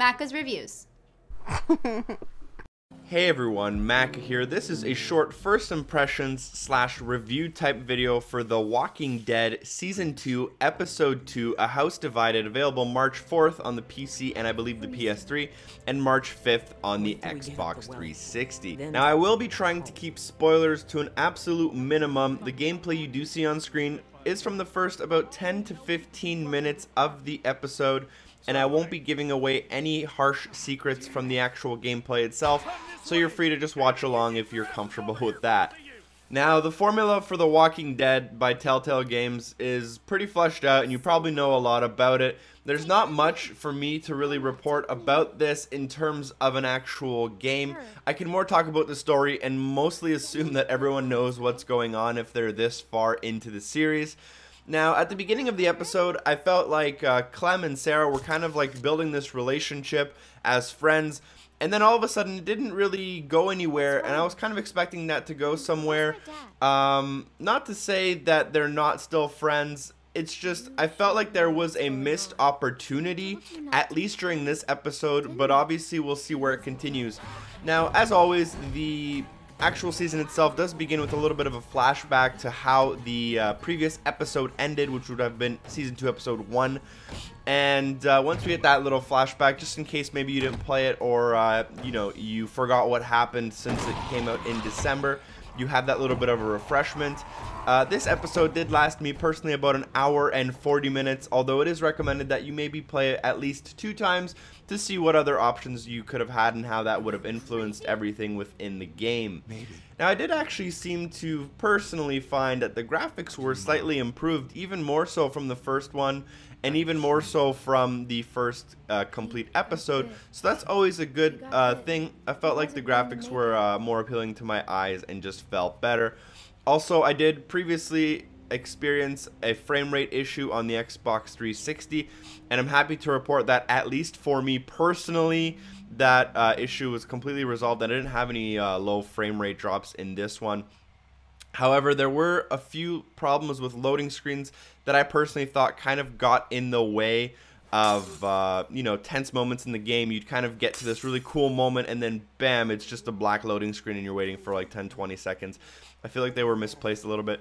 Macca's Reviews. Hey everyone, Mac here. This is a short first impressions / review type video for The Walking Dead Season 2, Episode 2, A House Divided, available March 4th on the PC and I believe the PS3, and March 5th on the Xbox 360. Now I will be trying to keep spoilers to an absolute minimum. The gameplay you do see on screen is from the first about 10 to 15 minutes of the episode, and I won't be giving away any harsh secrets from the actual gameplay itself, so you're free to just watch along if you're comfortable with that. Now, the formula for The Walking Dead by Telltale Games is pretty fleshed out, and you probably know a lot about it. There's not much for me to really report about this in terms of an actual game. I can more talk about the story and mostly assume that everyone knows what's going on if they're this far into the series. Now, at the beginning of the episode, I felt like Clem and Sarah were kind of like building this relationship as friends, and then all of a sudden it didn't really go anywhere, and I was kind of expecting that to go somewhere. Not to say that they're not still friends, it's just I felt like there was a missed opportunity, at least during this episode, but obviously we'll see where it continues. Now, as always, the actual season itself does begin with a little bit of a flashback to how the previous episode ended, which would have been Season 2, Episode 1. And once we get that little flashback, just in case maybe you didn't play it or, you know, you forgot what happened since it came out in December, you have that little bit of a refreshment. This episode did last me personally about an hour and 40 minutes, although it is recommended that you maybe play it at least 2 times to see what other options you could have had and how that would have influenced everything within the game. Now, I did actually seem to personally find that the graphics were slightly improved, even more so from the first one, and even more so from the first complete episode, so that's always a good thing. I felt like the graphics were more appealing to my eyes and just felt better. Also, I did previously experience a frame rate issue on the Xbox 360, and I'm happy to report that, at least for me personally, that issue was completely resolved. I didn't have any low frame rate drops in this one. However, there were a few problems with loading screens that I personally thought kind of got in the way of, you know, tense moments in the game. You'd kind of get to this really cool moment and then bam, it's just a black loading screen and you're waiting for like 10-20 seconds. I feel like they were misplaced a little bit.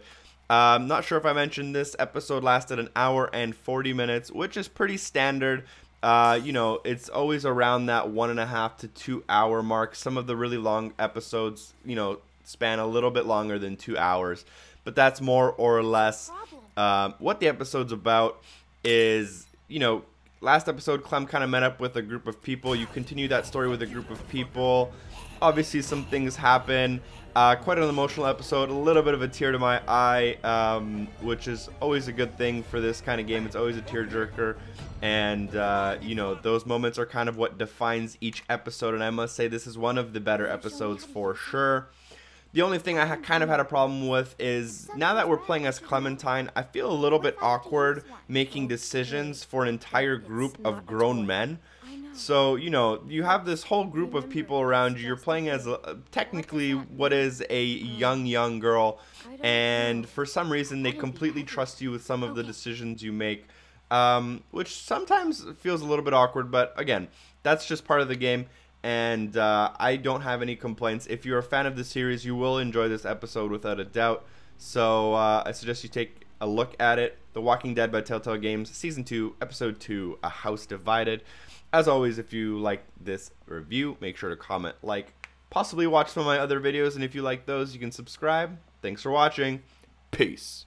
I'm not sure if I mentioned this episode lasted an hour and 40 minutes, which is pretty standard. You know, it's always around that 1.5 to 2 hour mark. Some of the really long episodes, you know, span a little bit longer than 2 hours, but that's more or less what the episode's about. Is, you know, last episode Clem kind of met up with a group of people. You continue that story with a group of people. Obviously some things happen. Quite an emotional episode, a little bit of a tear to my eye, which is always a good thing for this kind of game. It's always a tearjerker, and you know, those moments are kind of what defines each episode, and I must say this is one of the better episodes for sure. The only thing I kind of had a problem with is, now that we're playing as Clementine, I feel a little bit awkward making decisions for an entire group of grown men. So, you know, you have this whole group of people around you. You're playing as technically what is a young girl, and for some reason they completely trust you with some of the decisions you make, which sometimes feels a little bit awkward, but again, that's just part of the game. And I don't have any complaints. If you're a fan of the series, you will enjoy this episode without a doubt. So I suggest you take a look at it. The Walking Dead by Telltale Games, Season 2, Episode 2, A House Divided. As always, if you like this review, make sure to comment, like, possibly watch some of my other videos. And if you like those, you can subscribe. Thanks for watching. Peace.